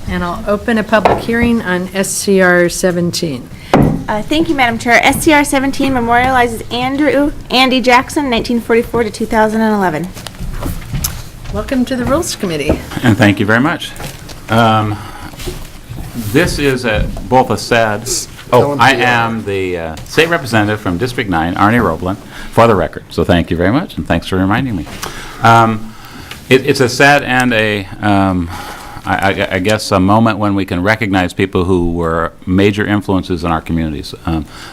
And I'll open a public hearing on SCR 17. Thank you, Madam Chair. SCR 17 memorializes Andy Jackson, 1944 to 2011. Welcome to the Rules Committee. And thank you very much. This is both a sad... I am the state representative from District 9, Arnie Roblan, for the record. So thank you very much, and thanks for reminding me. It's a sad and I guess a moment when we can recognize people who were major influences in our communities.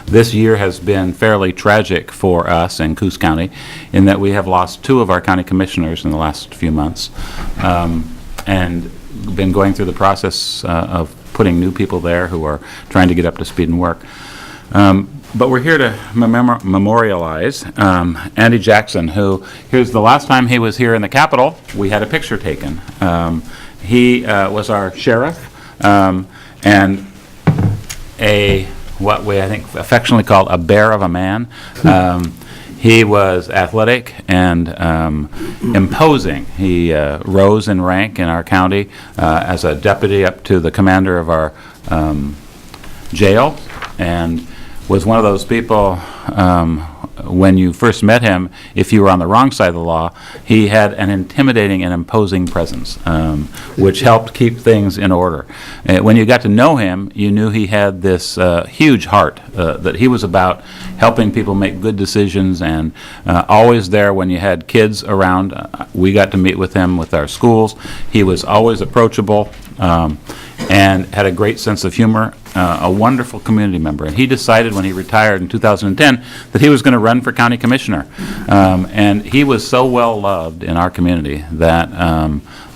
This year has been fairly tragic for us in Coos County in that we have lost 2 of our county commissioners in the last few months and been going through the process of putting new people there who are trying to get up to speed and work. But we're here to memorialize Andy Jackson, who, here's the last time he was here in the Capitol, we had a picture taken. He was our sheriff and what we, I think, affectionately call a bear of a man. He was athletic and imposing. He rose in rank in our county as a deputy up to the commander of our jail, and was one of those people, when you first met him, if you were on the wrong side of the law, he had an intimidating and imposing presence, which helped keep things in order. When you got to know him, you knew he had this huge heart, that he was about helping people make good decisions, and always there when you had kids around. We got to meet with him with our schools. He was always approachable and had a great sense of humor, a wonderful community member. And he decided when he retired in 2010 that he was going to run for county commissioner. And he was so well loved in our community that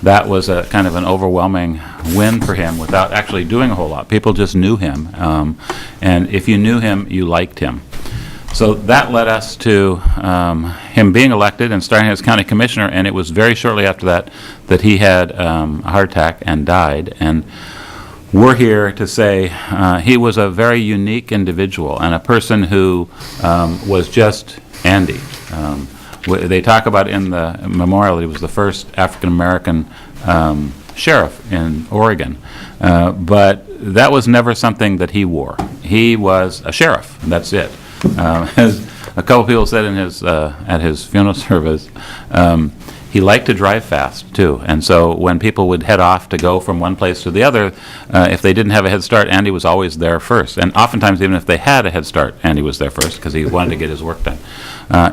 that was a kind of an overwhelming win for him without actually doing a whole lot. People just knew him. And if you knew him, you liked him. So that led us to him being elected and starting as county commissioner, and it was very shortly after that that he had a heart attack and died. And we're here to say he was a very unique individual and a person who was just Andy. They talk about in the memorial he was the first African-American sheriff in Oregon, but that was never something that he wore. He was a sheriff, and that's it. As a couple people said in his at his funeral service, he liked to drive fast too, and so when people would head off to go from one place to the other, if they didn't have a head start, Andy was always there first, and oftentimes even if they had a head start, Andy was there first because he wanted to get his work done.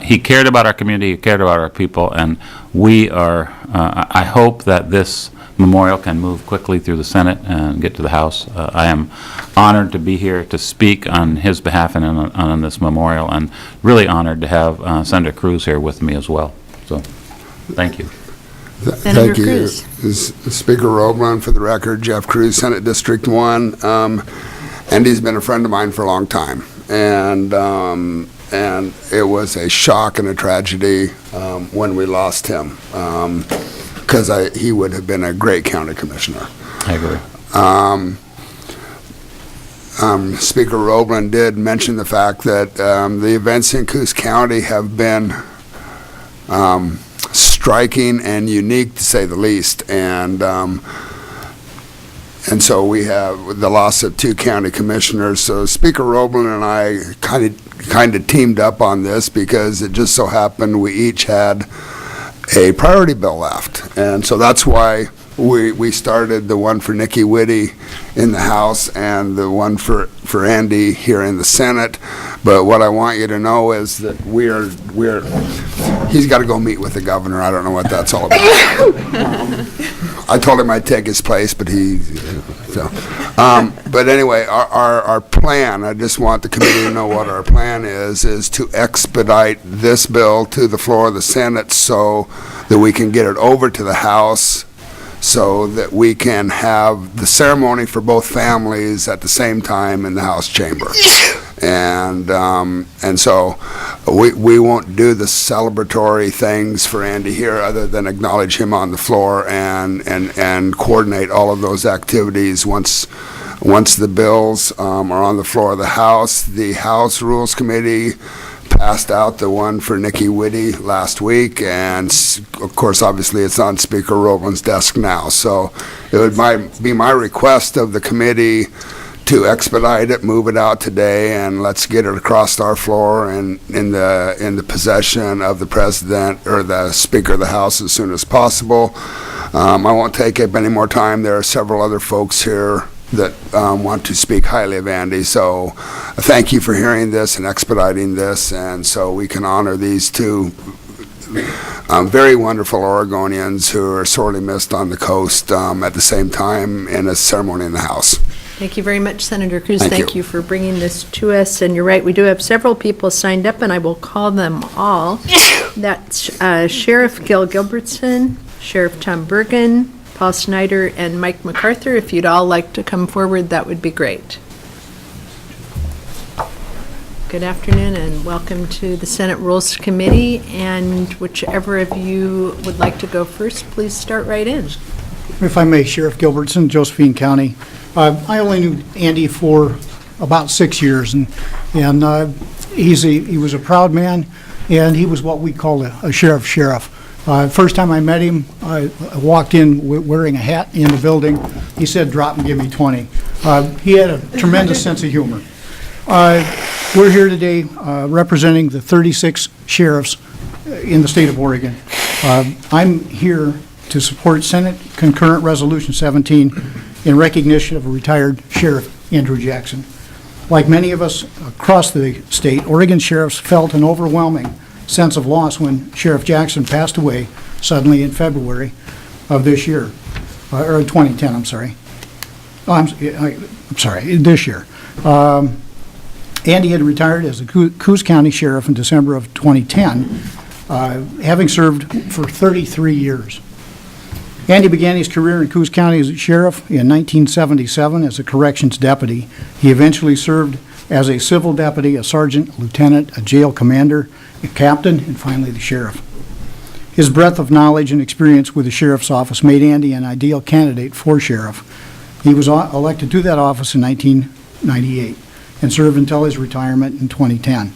He cared about our community, he cared about our people, and we are, I hope that this memorial can move quickly through the Senate and get to the House. I am honored to be here to speak on his behalf and on this memorial, and really honored to have Senator Coos here with me as well. So, thank you. Senator Thank you, Coos. Speaker Roblan. For the record, Jeff Coos, Senate District 1. Andy's been a friend of mine for a long time, and it was a shock and a tragedy when we lost him. Because he would have been a great county commissioner. I agree. Speaker Roblan did mention the fact that the events in Coos County have been striking and unique, to say the least, and so we have the loss of 2 county commissioners. So Speaker Roblan and I kind of teamed up on this because it just so happened we each had a priority bill left, and so that's why we started the one for Nikki Whitty in the House and the one for Andy here in the Senate. But what I want you to know is that he's got to go meet with the governor. I don't know what that's all about. I told him I'd take his place, but but anyway, our plan, I just want the committee to know what our plan is to expedite this bill to the floor of the Senate so that we can get it over to the House, so that we can have the ceremony for both families at the same time in the House chamber. And so we won't do the celebratory things for Andy here other than acknowledge him on the floor and coordinate all of those activities once the bills are on the floor of the House. The House Rules Committee passed out the one for Nikki Whitty last week, and of course, obviously, it's on Speaker Roblan's desk now. So it would be my request of the committee to expedite it, move it out today, and let's get it across our floor and in the possession of the President or the Speaker of the House as soon as possible. I won't take up any more time. There are several other folks here that want to speak highly of Andy. So thank you for hearing this and expediting this, and so we can honor these two very wonderful Oregonians who are sorely missed on the coast at the same time in a ceremony in the House. Thank you very much, Senator Coos. Thank Thank you. you for bringing this to us. And you're right, we do have several people signed up, and I will call them all. That's Sheriff Gil Gilbertson, Sheriff Tom Bergen, Paul Snyder, and Mike MacArthur. If you'd all like to come forward, that would be great. Good afternoon and welcome to the Senate Rules Committee. And whichever of you would like to go first, please start right in. If I may, Sheriff Gilbertson, Josephine County. I only knew Andy for about 6 years, and he was a proud man, and he was what we call a sheriff. First time I met him, I walked in wearing a hat in the building. He said, "Drop and give me 20." He had a tremendous sense of humor. We're here today representing the 36 sheriffs in the state of Oregon. I'm here to support Senate Concurrent Resolution 17 in recognition of a retired Sheriff Andrew Jackson. Like many of us across the state, Oregon sheriffs felt an overwhelming sense of loss when Sheriff Jackson passed away suddenly in February of this year, or 2010, I'm sorry. Oh, I'm sorry, this year. Andy had retired as the Coos County Sheriff in December of 2010, having served for 33 years. Andy began his career in Coos County as a sheriff in 1977 as a corrections deputy. He eventually served as a civil deputy, a sergeant, a lieutenant, a jail commander, a captain, and finally the sheriff. His breadth of knowledge and experience with the sheriff's office made Andy an ideal candidate for sheriff. He was elected to that office in 1998 and served until his retirement in 2010.